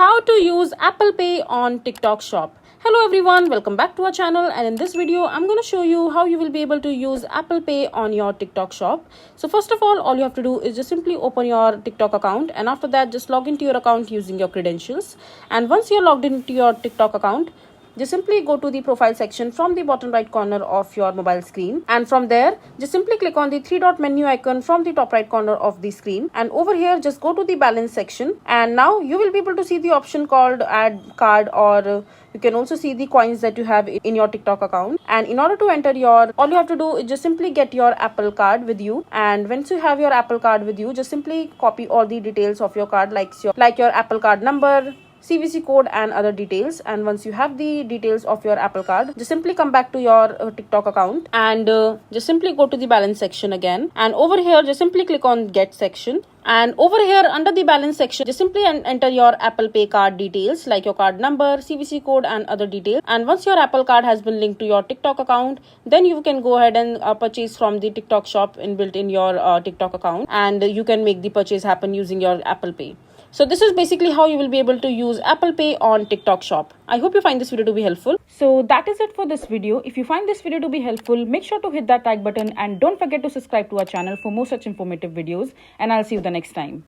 How to use Apple Pay on TikTok Shop. Hello everyone, welcome back to our channel, and in this video I'm going to show you how you will be able to use Apple Pay on your TikTok Shop. So first of all you have to do is just simply open your TikTok account, and after that just log into your account using your credentials. And once you're logged into your TikTok account, just simply go to the profile section from the bottom right corner of your mobile screen, and from there just simply click on the three dot menu icon from the top right corner of the screen, and over here just go to the balance section, and now you will be able to see the option called add card, or you can also see the coins that you have in your TikTok account. And in order to enter all you have to do is just simply get your Apple card with you, and once you have your Apple card with you, just simply copy all the details of your card, like your Apple card number, CVC code and other details. And once you have the details of your Apple card, just simply come back to your TikTok account, and just simply go to the balance section again, and over here just simply click on get section, and over here under the balance section just simply enter your Apple Pay card details, like your card number, CVC code and other details. And once your Apple card has been linked to your TikTok account, then you can go ahead and purchase from the TikTok shop inbuilt in your TikTok account, and you can make the purchase happen using your Apple Pay. So this is basically how you will be able to use Apple Pay on TikTok Shop. I hope you find this video to be helpful. So that is it for this video. If you find this video to be helpful, make sure to hit that like button, and don't forget to subscribe to our channel for more such informative videos, and I'll see you the next time.